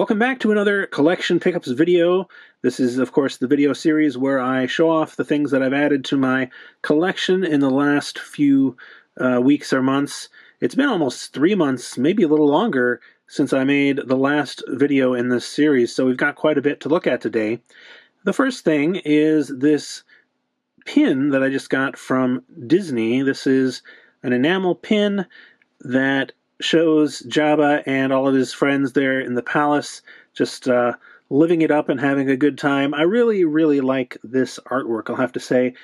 Welcome back to another collection pickups video. This is, of course, the video series where I show off the things that I've added to my collection in the last few weeks or months. It's been almost 3 months, maybe a little longer, since I made the last video in this series, so we've got quite a bit to look at today. The first thing is this pin that I just got from Disney. This is an enamel pin that shows Jabba and all of his friends there in the palace, just living it up and having a good time. I really, really like this artwork, I'll have to say.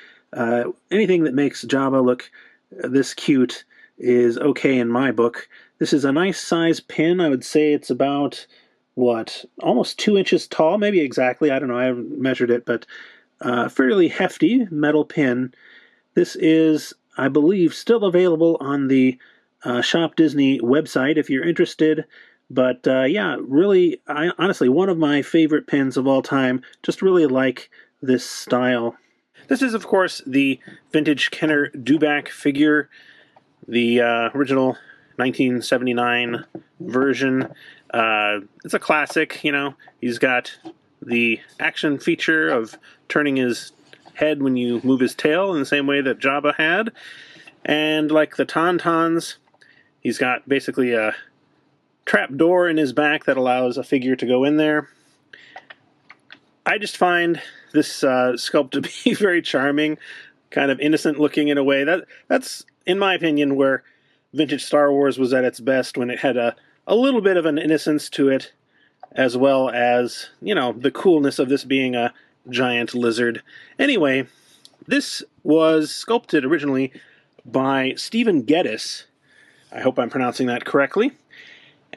Anything that makes Jabba look this cute is okay in my book. This is a nice size pin. I would say it's about, what, almost 2 inches tall, maybe exactly. I don't know, I haven't measured it, but fairly hefty metal pin. This is, I believe, still available on the Shop Disney website if you're interested. But yeah, really, honestly, one of my favorite pins of all time. Just really like this style. This is, of course, the vintage Kenner Dewback figure, the original 1979 version. It's a classic, you know. He's got the action feature of turning his head when you move his tail in the same way that Jabba had. And like the Tauntauns, he's got basically a trap door in his back that allows a figure to go in there. I just find this sculpt to be very charming, kind of innocent looking in a way. That's, in my opinion, where vintage Star Wars was at its best, when it had a little bit of an innocence to it, as well as, you know, the coolness of this being a giant lizard. Anyway, this was sculpted originally by Stephen Geddes. I hope I'm pronouncing that correctly.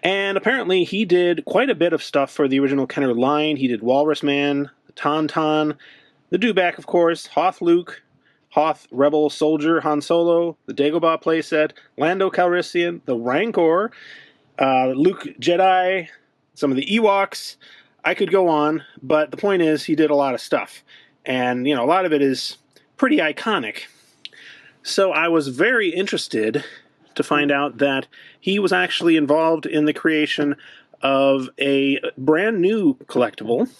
And apparently he did quite a bit of stuff for the original Kenner line. He did Walrus Man, the Tauntaun, the Dewback, of course, Hoth Luke, Hoth Rebel Soldier Han Solo, the Dagobah playset, Lando Calrissian, the Rancor, Luke Jedi, some of the Ewoks. I could go on, but the point is he did a lot of stuff. And, you know, a lot of it is pretty iconic. So I was very interested to find out that he was actually involved in the creation of a brand new collectible,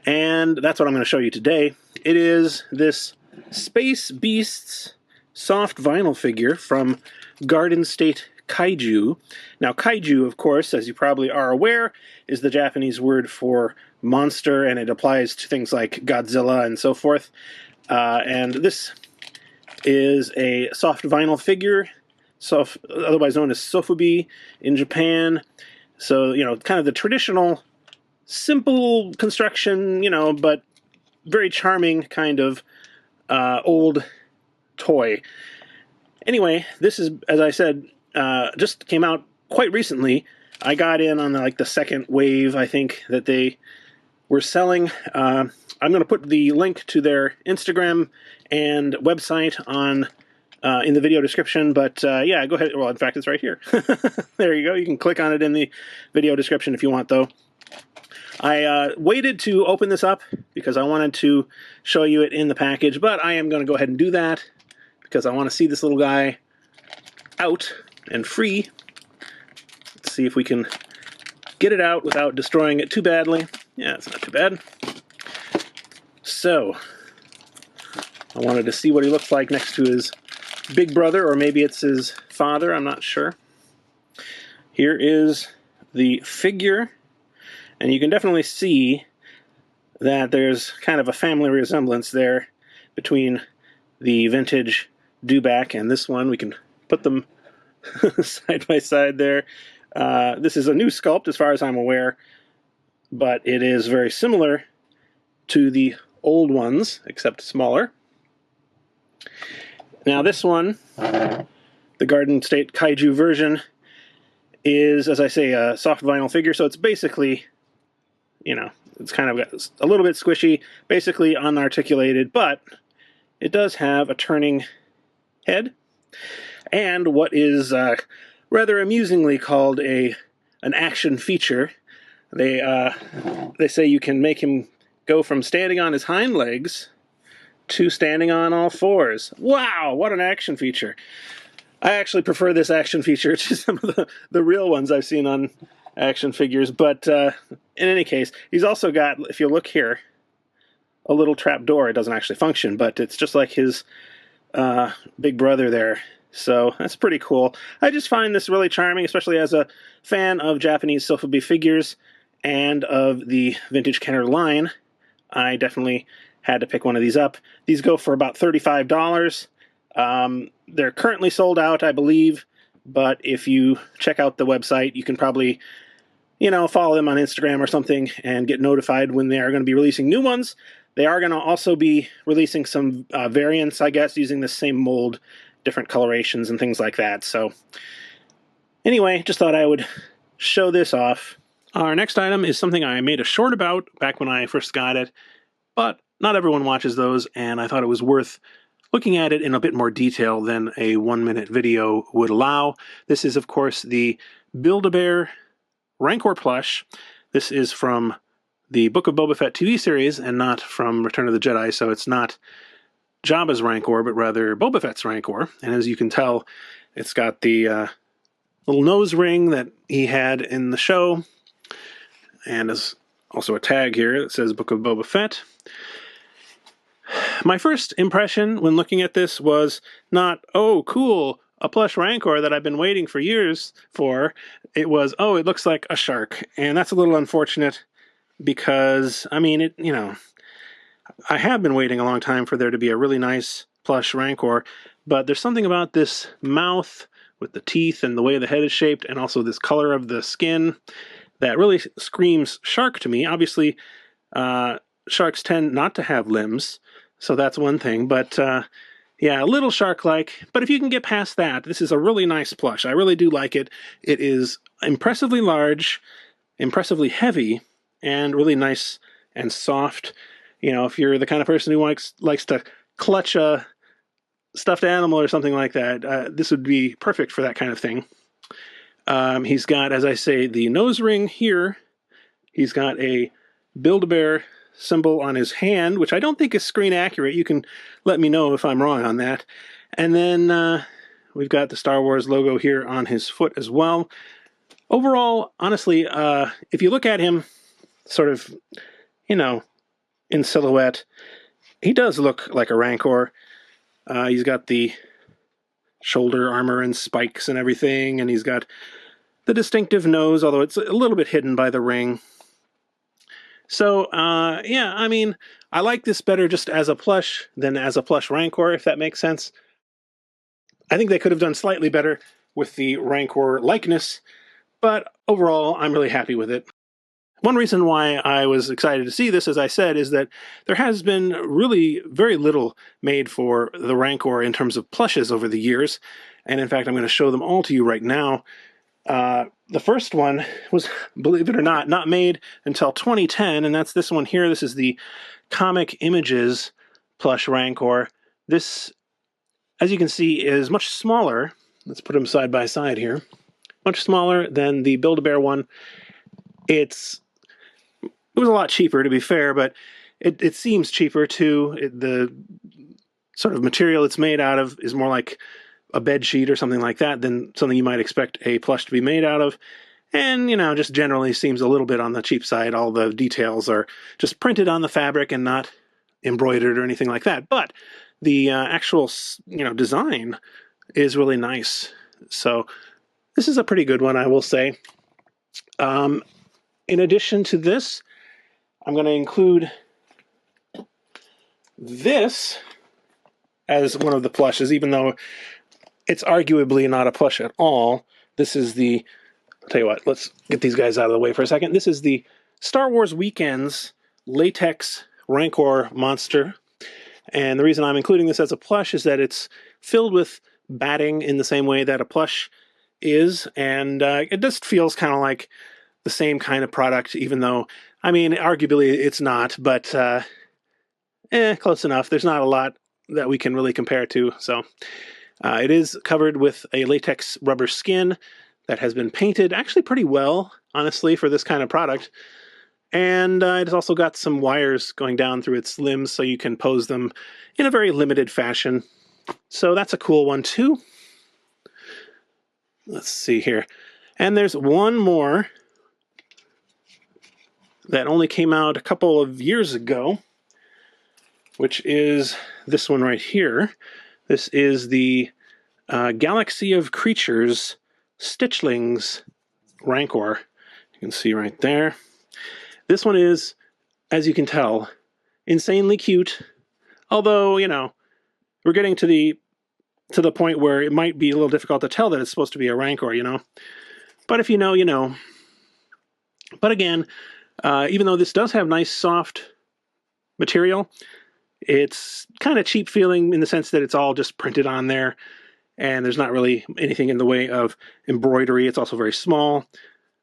and that's what I'm going to show you today. It is this Space Beasts soft vinyl figure from Garden State Kaiju. Now, Kaiju, of course, as you probably are aware, is the Japanese word for monster, and it applies to things like Godzilla and so forth. And this is a soft vinyl figure, otherwise known as sofubi in Japan. So, you know, kind of the traditional, simple construction, you know, but very charming kind of old toy. Anyway, this is, as I said, just came out quite recently. I got in on the second wave, I think, that they were selling. I'm going to put the link to their Instagram and website on in the video description, but yeah, go ahead. Well, in fact, it's right here. There you go. You can click on it in the video description if you want, though. I waited to open this up because I wanted to show you it in the package, but I am going to go ahead and do that because I want to see this little guy out and free. Let's see if we can get it out without destroying it too badly. Yeah, it's not too bad. So, I wanted to see what he looks like next to his big brother, or maybe it's his father, I'm not sure. Here is the figure, and you can definitely see that there's kind of a family resemblance there between the vintage Dewback and this one. We can put them side by side there. This is a new sculpt as far as I'm aware, but it is very similar to the old ones, except smaller. Now this one, the Garden State Kaiju version, is, as I say, a soft vinyl figure, so it's basically, you know, it's kind of a little bit squishy, basically unarticulated, but it does have a turning head, and what is rather amusingly called an action feature. They say you can make him go from standing on his hind legs to standing on all fours. Wow, what an action feature. I actually prefer this action feature to some of the real ones I've seen on action figures. But in any case, he's also got, if you look here, a little trap door. It doesn't actually function, but it's just like his big brother there. So that's pretty cool. I just find this really charming, especially as a fan of Japanese Sofubi figures and of the Vintage Kenner line. I definitely had to pick one of these up. These go for about $35. They're currently sold out, I believe, but if you check out the website, you can probably, follow them on Instagram or something and get notified when they are going to be releasing new ones. They are going to also be releasing some variants, I guess, using the same mold, different colorations and things like that. So anyway, just thought I would show this off. Our next item is something I made a short about back when I first got it, but not everyone watches those, and I thought it was worth looking at it in a bit more detail than a 1-minute video would allow. This is, of course, the Build-A-Bear Rancor plush. This is from the Book of Boba Fett TV series and not from Return of the Jedi, so it's not Jabba's Rancor, but rather Boba Fett's Rancor. And as you can tell, it's got the little nose ring that he had in the show, and there's also a tag here that says Book of Boba Fett. My first impression when looking at this was not, oh, cool, a plush Rancor that I've been waiting for years for. It was, oh, it looks like a shark. And that's a little unfortunate because, I mean, I have been waiting a long time for there to be a really nice plush Rancor, but there's something about this mouth with the teeth and the way the head is shaped and also this color of the skin that really screams shark to me. Obviously, sharks tend not to have limbs, so that's one thing, but yeah, a little shark-like. But if you can get past that, this is a really nice plush. I really do like it. It is impressively large, impressively heavy, and really nice and soft. If you're the kind of person who likes to clutch a stuffed animal or something like that, this would be perfect for that kind of thing. He's got, as I say, the nose ring here. He's got a Build-A-Bear symbol on his hand, which I don't think is screen accurate. You can let me know if I'm wrong on that. And then we've got the Star Wars logo here on his foot as well. Overall, honestly, if you look at him sort of, in silhouette, he does look like a Rancor. He's got the shoulder armor and spikes and everything, and he's got the distinctive nose, although it's a little bit hidden by the ring. So, yeah, I mean, I like this better just as a plush than as a plush Rancor, if that makes sense. I think they could have done slightly better with the Rancor likeness, but overall, I'm really happy with it. One reason why I was excited to see this, as I said, is that there has been really very little made for the Rancor in terms of plushes over the years, and in fact, I'm going to show them all to you right now. The first one was, believe it or not made until 2010, and that's this one here. This is the Comic Images plush Rancor. This, as you can see, is much smaller. Let's put them side by side here. Much smaller than the Build-A-Bear one. It was a lot cheaper, to be fair, but it seems cheaper too. The sort of material it's made out of is more like a bed sheet or something like that than something you might expect a plush to be made out of. And, just generally seems a little bit on the cheap side. All the details are just printed on the fabric and not embroidered or anything like that. But the actual, design is really nice. So this is a pretty good one, I will say. In addition to this, I'm going to include this as one of the plushes, even though it's arguably not a plush at all. This is the, I'll tell you what, let's get these guys out of the way for a second. This is the Star Wars Weekends latex Rancor monster. And the reason I'm including this as a plush is that it's filled with batting in the same way that a plush is. And it just feels kind of like the same kind of product, even though, I mean, arguably it's not, but close enough. There's not a lot that we can really compare to. So it is covered with a latex rubber skin that has been painted actually pretty well, honestly, for this kind of product. And it's also got some wires going down through its limbs so you can pose them in a very limited fashion. So that's a cool one too. Let's see here. And there's one more that only came out a couple of years ago, which is this one right here. This is the Galaxy of Creatures Stitchlings Rancor. You can see right there. This one is, as you can tell, insanely cute. Although, you know, we're getting to the point where it might be a little difficult to tell that it's supposed to be a Rancor, you know. But if you know, you know. But again, even though this does have nice soft material, it's kind of cheap feeling in the sense that it's all just printed on there, and there's not really anything in the way of embroidery. It's also very small.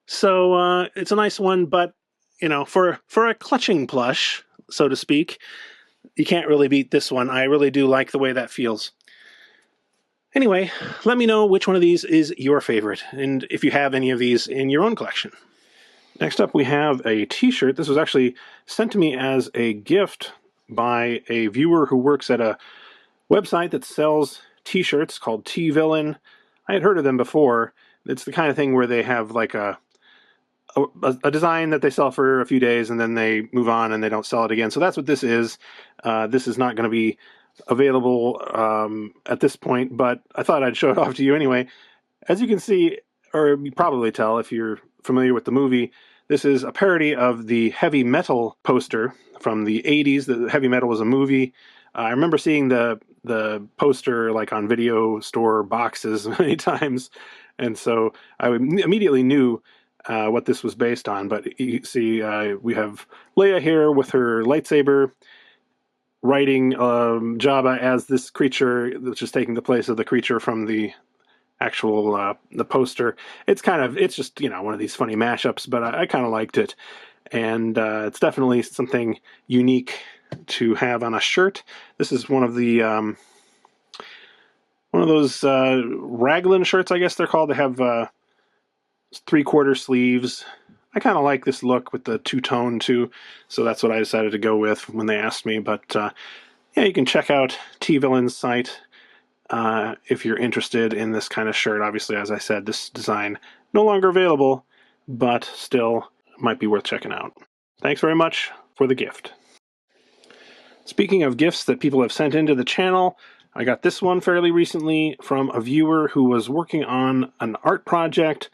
So it's a nice one, but, you know, for a clutching plush, so to speak, you can't really beat this one. I really do like the way that feels. Anyway, let me know which one of these is your favorite, and if you have any of these in your own collection. Next up, we have a t-shirt. This was actually sent to me as a gift by a viewer who works at a website that sells t-shirts called T-Villain. I had heard of them before. It's the kind of thing where they have like a design that they sell for a few days and then they move on and they don't sell it again. So that's what this is. This is not going to be available at this point, but I thought I'd show it off to you anyway. As you can see, or you probably tell if you're familiar with the movie, this is a parody of the Heavy Metal poster from the 80s. The Heavy Metal was a movie. I remember seeing the poster like on video store boxes many times, and so I immediately knew what this was based on. But you see, we have Leia here with her lightsaber, writing Jabba as this creature, which is taking the place of the creature from the actual the poster. It's just, you know, one of these funny mashups, but I kind of liked it, and it's definitely something unique to have on a shirt. This is one of the one of those raglan shirts, I guess they're called. They have 3/4 sleeves. I kind of like this look with the two-tone too, so that's what I decided to go with when they asked me. But yeah, you can check out T-Villain's site if you're interested in this kind of shirt. Obviously, as I said, this design no longer available, but still might be worth checking out. Thanks very much for the gift. Speaking of gifts that people have sent into the channel, I got this one fairly recently from a viewer who was working on an art project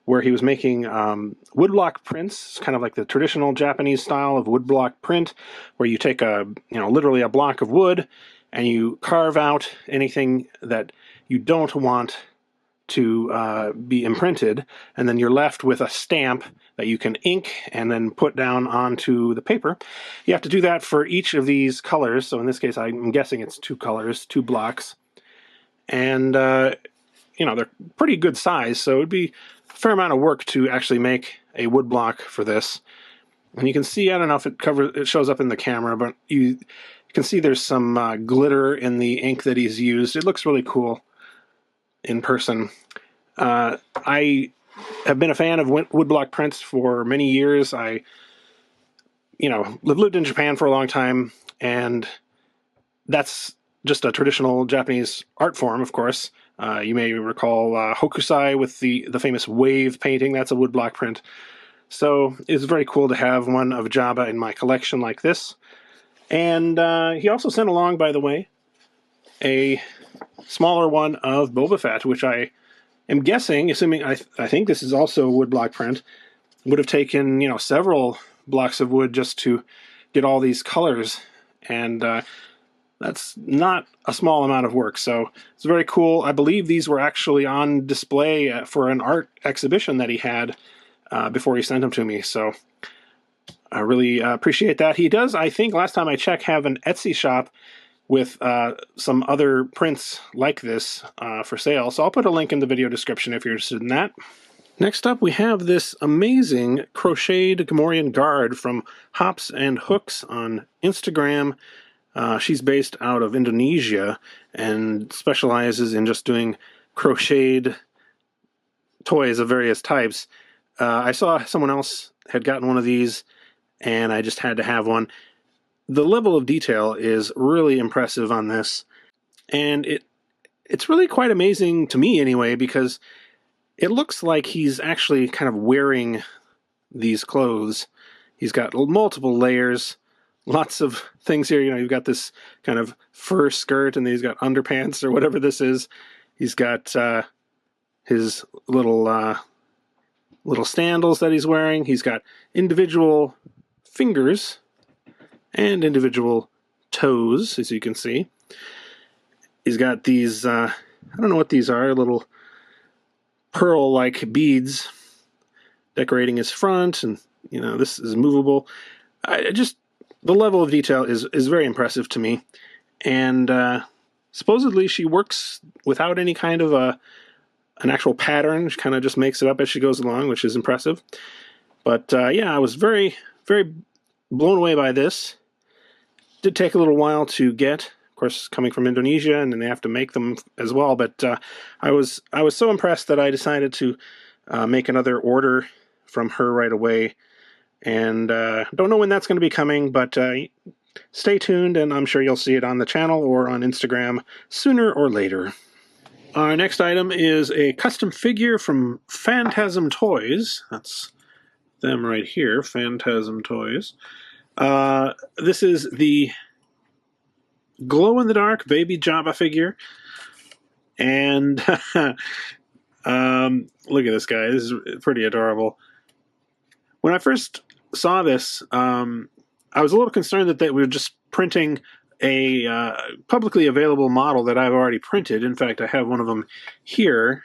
where he was making woodblock prints. It's kind of like the traditional Japanese style of woodblock print, where you take literally a block of wood and you carve out anything that you don't want to be imprinted, and then you're left with a stamp that you can ink and then put down onto the paper. You have to do that for each of these colors, so in this case I'm guessing it's 2 colors, 2 blocks, and you know, they're pretty good size, so it'd be a fair amount of work to actually make a wood block for this. And you can see, I don't know if it shows up in the camera, but you can see there's some glitter in the ink that he's used. It looks really cool in person. I have been a fan of woodblock prints for many years. I, you know, lived in Japan for a long time, and that's just a traditional Japanese art form, of course. You may recall Hokusai with the famous wave painting. That's a woodblock print. So it's very cool to have one of Jabba in my collection like this. And he also sent along, by the way, a smaller one of Boba Fett, which I am guessing, assuming I think this is also a woodblock print, would have taken, you know, several blocks of wood just to get all these colors, and that's not a small amount of work. So it's very cool. I believe these were actually on display for an art exhibition that he had before he sent them to me. So I really appreciate that. He does, I think, last time I checked, have an Etsy shop with some other prints like this for sale. So I'll put a link in the video description if you're interested in that. Next up, we have this amazing Crocheted Gamorrean guard from Hops and Hooks on Instagram. She's based out of Indonesia and specializes in just doing crocheted toys of various types. I saw someone else had gotten one of these, and I just had to have one. The level of detail is really impressive on this, and it's really quite amazing to me anyway, because it looks like he's actually kind of wearing these clothes, He's got multiple layers, lots of things here. You know, you've got this kind of fur skirt, and then he's got underpants or whatever this is. He's got his little sandals that he's wearing. He's got individual fingers and individual toes, as you can see. He's got these, I don't know what these are, little pearl-like beads decorating his front, and, you know, this is movable. The level of detail is very impressive to me, and supposedly she works without any kind of an actual pattern. She kind of just makes it up as she goes along, which is impressive. But yeah, I was very, very blown away by this. Did take a little while to get, of course, coming from Indonesia, and then they have to make them as well. But I was so impressed that I decided to make another order from her right away. And don't know when that's going to be coming, but stay tuned, and I'm sure you'll see it on the channel or on Instagram sooner or later. Our next item is a custom figure from Phantasm Toys. That's them right here, Phantasm Toys. This is the glow-in-the-dark baby Jabba figure. And look at this guy. This is pretty adorable. When I first saw this, I was a little concerned that they were just printing a publicly available model that I've already printed. In fact, I have one of them here.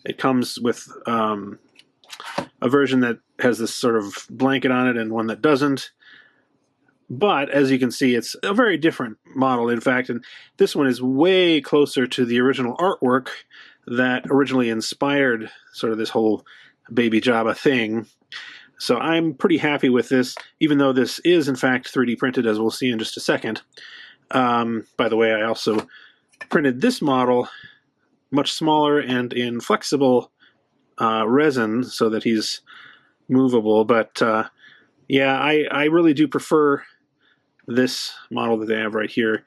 It comes with a version that has this sort of blanket on it and one that doesn't. But as you can see, it's a very different model, in fact, and this one is way closer to the original artwork that originally inspired sort of this whole Baby Jabba thing. So I'm pretty happy with this, even though this is, in fact, 3D printed, as we'll see in just a second. By the way, I also printed this model much smaller and in flexible resin so that he's movable. But yeah, I really do prefer this model that they have right here.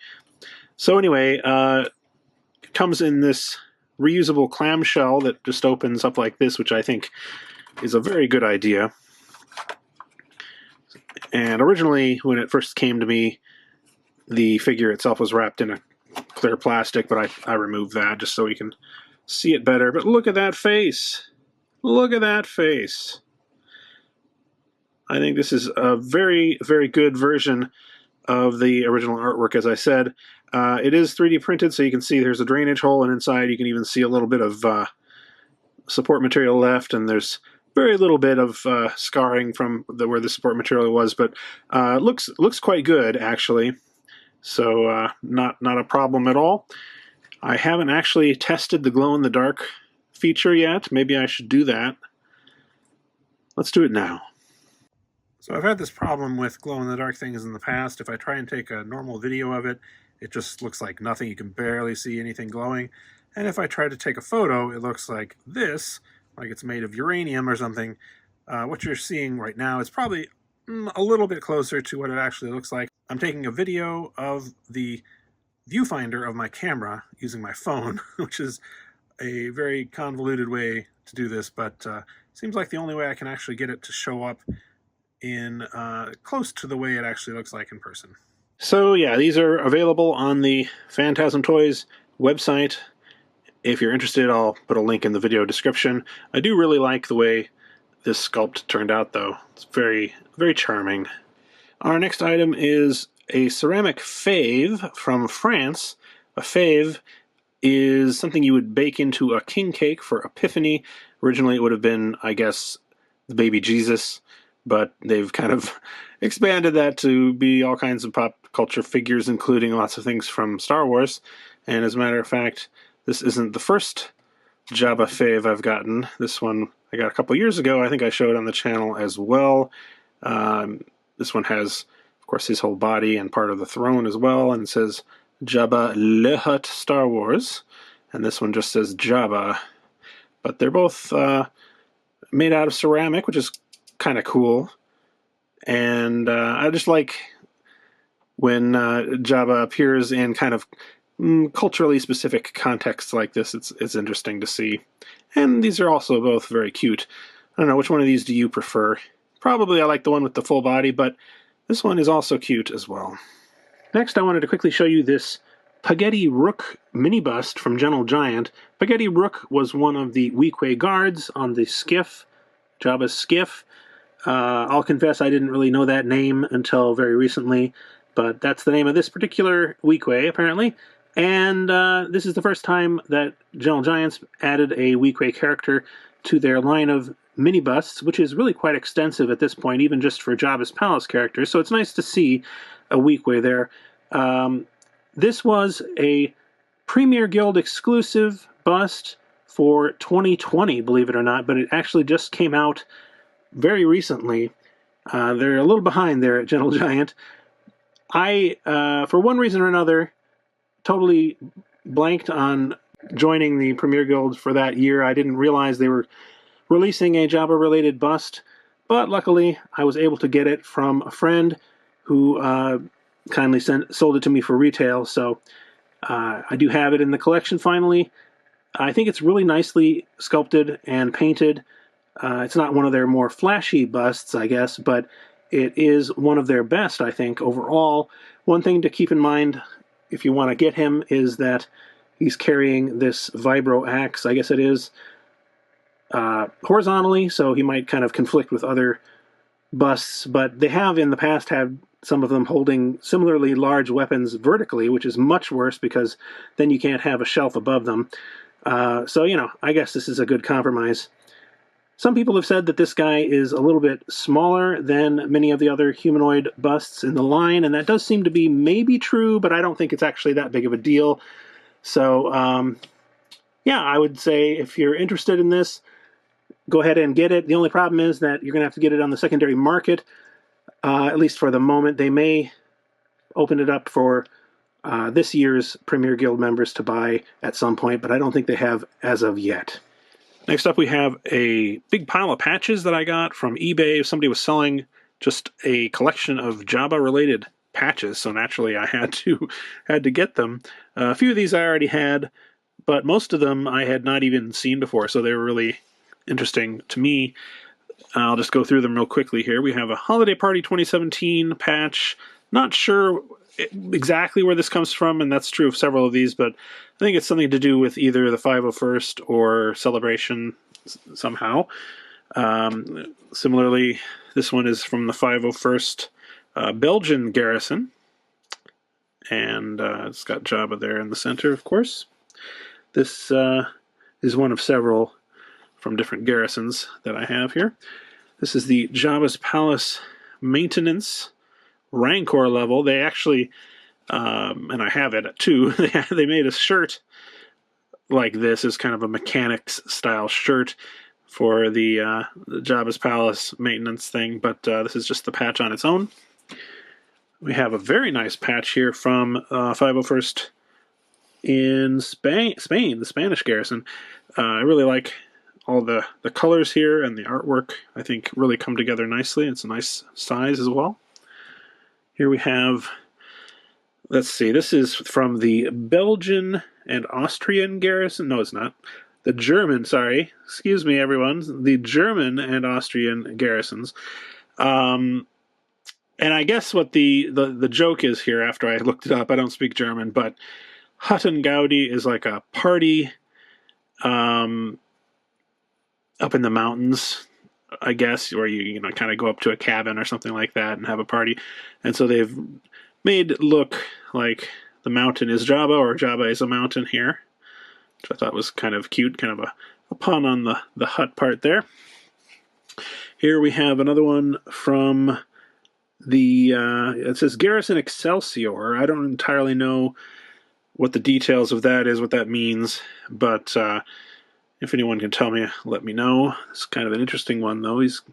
So anyway, it comes in this reusable clamshell that just opens up like this, which I think is a very good idea. And originally, when it first came to me, the figure itself was wrapped in a clear plastic, but I removed that just so we can see it better. But look at that face! Look at that face! I think this is a very, very good version of the original artwork, as I said. It is 3D printed, so you can see there's a drainage hole, and inside you can even see a little bit of support material left, and there's very little bit of scarring from where the support material was, but looks quite good, actually. So not a problem at all. I haven't actually tested the glow-in-the-dark feature yet. Maybe I should do that. Let's do it now. So I've had this problem with glow-in-the-dark things in the past. If I try and take a normal video of it, it just looks like nothing. You can barely see anything glowing. And if I try to take a photo, it looks like this, like it's made of uranium or something. What you're seeing right now is probably a little bit closer to what it actually looks like. I'm taking a video of the viewfinder of my camera using my phone, which is a very convoluted way to do this, but seems like the only way I can actually get it to show up in close to the way it actually looks like in person. So yeah, these are available on the Phantasm Toys website. If you're interested, I'll put a link in the video description. I do really like the way this sculpt turned out, though. It's very, very charming. Our next item is a ceramic fave from France. A fave is something you would bake into a king cake for Epiphany. Originally it would have been, I guess, the baby Jesus, but they've kind of expanded that to be all kinds of pop culture figures, including lots of things from Star Wars. And as a matter of fact, this isn't the first Jabba fave I've gotten. This one I got a couple years ago. I think I showed on the channel as well. This one has, of course, his whole body and part of the throne as well, and it says Jabba Le Hutt Star Wars. And this one just says Jabba. But they're both made out of ceramic, which is kind of cool. And I just like when Jabba appears in kind of culturally specific contexts like this. It's interesting to see. And these are also both very cute. I don't know, which one of these do you prefer? Probably I like the one with the full body, but this one is also cute as well. Next, I wanted to quickly show you this Spaghetti Rook Minibust from Gentle Giant. Spaghetti Rook was one of the Weequay guards on the skiff, Jabba's skiff. I'll confess I didn't really know that name until very recently, but that's the name of this particular Weequay, apparently. And this is the first time that Gentle Giants added a Weequay character to their line of mini-busts, which is really quite extensive at this point, even just for Jabba's Palace characters, so it's nice to see a Weequay there. This was a Premier Guild exclusive bust for 2020, believe it or not, but it actually just came out very recently. They're a little behind there at Gentle Giant. I, for one reason or another, totally blanked on joining the Premier Guild for that year. I didn't realize they were releasing a Jabba-related bust, but luckily I was able to get it from a friend who kindly sold it to me for retail, so I do have it in the collection finally. I think it's really nicely sculpted and painted. It's not one of their more flashy busts, I guess, but it is one of their best, I think, overall. One thing to keep in mind if you want to get him is that he's carrying this vibro axe, I guess it is, horizontally, so he might kind of conflict with other busts, but they have in the past had some of them holding similarly large weapons vertically, which is much worse because then you can't have a shelf above them. So, you know, I guess this is a good compromise. Some people have said that this guy is a little bit smaller than many of the other humanoid busts in the line, and that does seem to be maybe true, but I don't think it's actually that big of a deal. So, yeah, I would say if you're interested in this, go ahead and get it. The only problem is that you're going to have to get it on the secondary market, at least for the moment. They may open it up for this year's Premier Guild members to buy at some point, but I don't think they have as of yet. Next up, we have a big pile of patches that I got from eBay. Somebody was selling just a collection of Jabba-related patches, so naturally I had to get them. A few of these I already had, but most of them I had not even seen before, so they were really interesting to me. I'll just go through them real quickly here. We have a Holiday Party 2017 patch. Not sure exactly where this comes from, and that's true of several of these, but I think it's something to do with either the 501st or Celebration somehow. Similarly, this one is from the 501st Belgian Garrison, and it's got Jabba there in the center, of course. This is one of several from different garrisons that I have here. This is the Jabba's Palace Maintenance Rancor level. They actually, and I have it too, they made a shirt like this as kind of a mechanics style shirt for the Jabba's Palace maintenance thing, but this is just the patch on its own. We have a very nice patch here from 501st in Spain, the Spanish garrison. I really like all the colors here, and the artwork, I think, really come together nicely. It's a nice size as well. Here we have, let's see, this is from the Belgian and Austrian garrison. No, it's not. The German, sorry. Excuse me, everyone. The German and Austrian garrisons. And I guess what the joke is here after I looked it up, I don't speak German, but Hut and Gaudi is like a party up in the mountains, I guess, where you know, kind of go up to a cabin or something like that and have a party. And so they've made it look like the mountain is Jabba, or Jabba is a mountain here, which I thought was kind of cute, kind of a pun on the hut part there. Here we have another one from the, it says Garrison Excelsior. I don't entirely know what the details of that is, what that means, but if anyone can tell me, let me know. It's kind of an interesting one, though. He's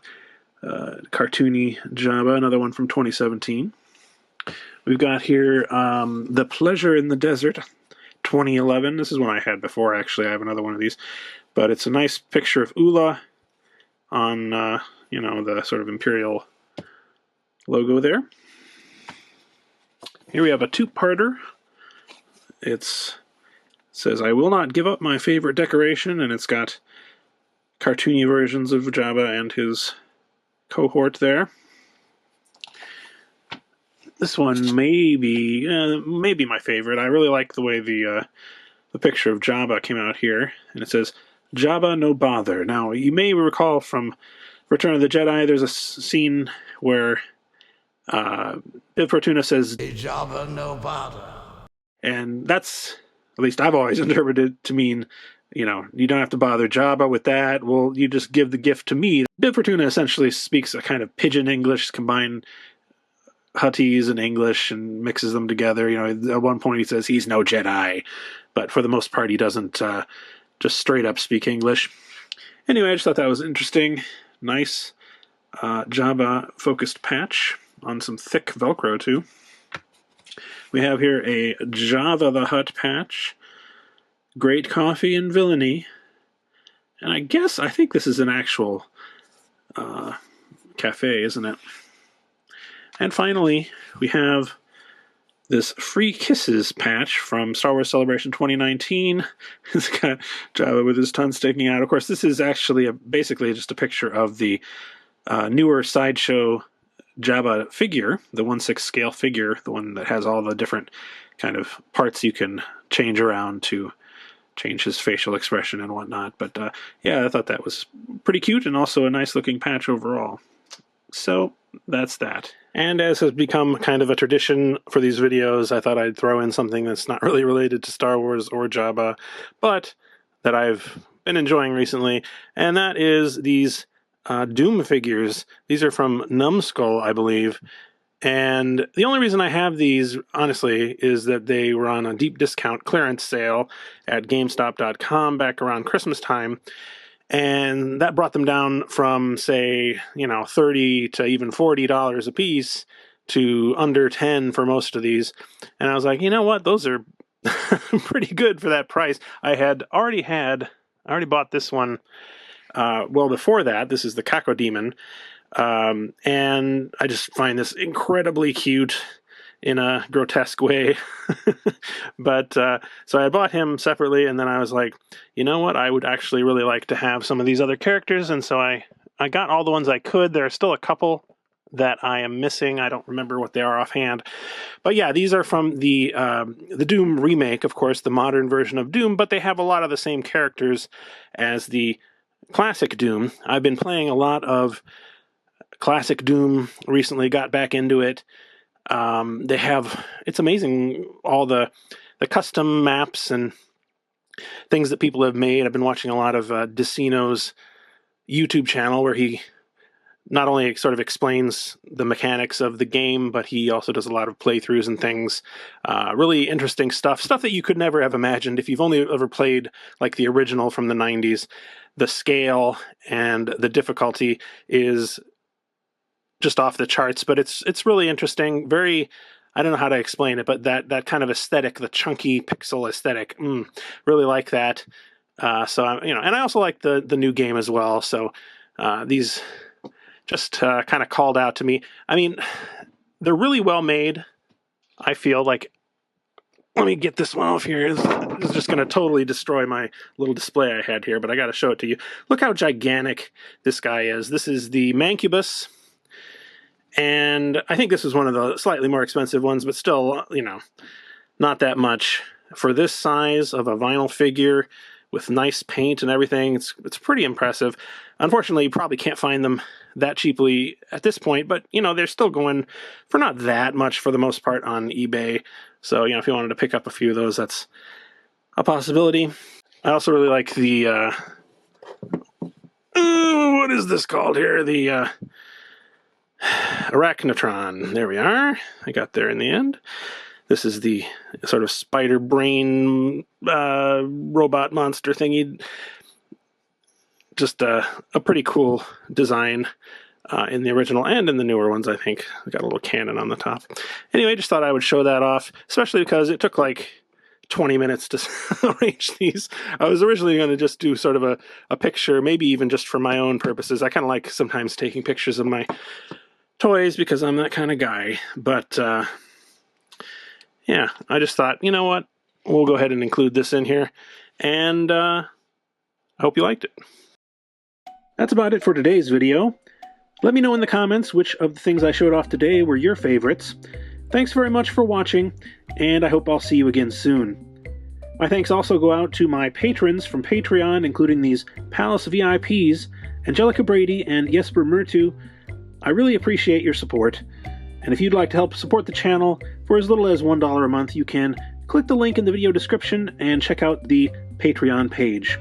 cartoony Jabba, another one from 2017. We've got here The Pleasure in the Desert, 2011. This is one I had before, actually. I have another one of these. But it's a nice picture of Ula on, you know, the sort of Imperial logo there. Here we have a two-parter. It says, I will not give up my favorite decoration, and it's got cartoony versions of Jabba and his cohort there. This one may be my favorite. I really like the way the picture of Jabba came out here, and it says, Jabba no bother. Now, you may recall from Return of the Jedi, there's a scene where Bib Fortuna says, Jabba no bother. And that's, at least I've always interpreted it to mean, you know, you don't have to bother Jabba with that. Well, you just give the gift to me. Bib Fortuna essentially speaks a kind of pidgin English, combined Huttese and English, and mixes them together. You know, at one point he says he's no Jedi, but for the most part he doesn't just straight up speak English. Anyway, I just thought that was interesting. Nice Jabba focused patch on some thick Velcro too. We have here a Jabba the Hutt patch, Great Coffee and Villainy, and I think this is an actual cafe, isn't it? And finally, we have this Free Kisses patch from Star Wars Celebration 2019. It's got Jabba with his tongue sticking out. Of course, this is actually basically just a picture of the newer Sideshow Jabba figure, the 1/6 scale figure, the one that has all the different kind of parts you can change around to change his facial expression and whatnot. But yeah, I thought that was pretty cute and also a nice looking patch overall. So that's that. And as has become kind of a tradition for these videos, I thought I'd throw in something that's not really related to Star Wars or Jabba, but that I've been enjoying recently, and that is these Doom figures. These are from Numskull, I believe, and the only reason I have these, honestly, is that they were on a deep discount clearance sale at GameStop.com back around Christmas time. And that brought them down from, say, you know, $30 to even $40 a piece to under $10 for most of these. And I was like, you know what? Those are pretty good for that price. I already bought this one well before that. This is the Cacodemon. And I just find this incredibly cute in a grotesque way. But so I bought him separately, and then I was like, you know what, I would actually really like to have some of these other characters, and so I got all the ones I could. There are still a couple that I am missing. I don't remember what they are offhand. But yeah, these are from the Doom remake, of course, the modern version of Doom, but they have a lot of the same characters as the classic Doom. I've been playing a lot of classic Doom recently, got back into it. They have, it's amazing, all the custom maps and things that people have made. I've been watching a lot of Decino's YouTube channel, where he not only sort of explains the mechanics of the game, but he also does a lot of playthroughs and things. Really interesting stuff that you could never have imagined if you've only ever played like the original from the 90s. The scale and the difficulty is just off the charts, but it's really interesting. Very, I don't know how to explain it, but that kind of aesthetic, the chunky pixel aesthetic, really like that. So I'm, you know, and I also like the new game as well. So these just kind of called out to me. I mean, they're really well made. I feel like, let me get this one off here. This is just going to totally destroy my little display I had here, but I got to show it to you. Look how gigantic this guy is. This is the Mancubus. And I think this is one of the slightly more expensive ones, but still, you know, not that much. For this size of a vinyl figure with nice paint and everything, it's pretty impressive. Unfortunately, you probably can't find them that cheaply at this point, but, you know, they're still going for not that much for the most part on eBay. So, you know, if you wanted to pick up a few of those, that's a possibility. I also really like the, what is this called here? The, Arachnotron. There we are. I got there in the end. This is the sort of spider brain robot monster thingy. Just a pretty cool design in the original and in the newer ones, I think. I got a little cannon on the top. Anyway, just thought I would show that off, especially because it took like 20 minutes to arrange these. I was originally going to just do sort of a picture, maybe even just for my own purposes. I kind of like sometimes taking pictures of my toys because I'm that kind of guy. But yeah, I just thought, you know what, we'll go ahead and include this in here, and I hope you liked it. That's about it for today's video. Let me know in the comments which of the things I showed off today were your favorites. Thanks very much for watching, and I hope I'll see you again soon. My thanks also go out to my patrons from Patreon, including these Palace VIPs, Angelica Brady and Jesper Murtu. I really appreciate your support, and if you'd like to help support the channel for as little as $1 a month, you can click the link in the video description and check out the Patreon page.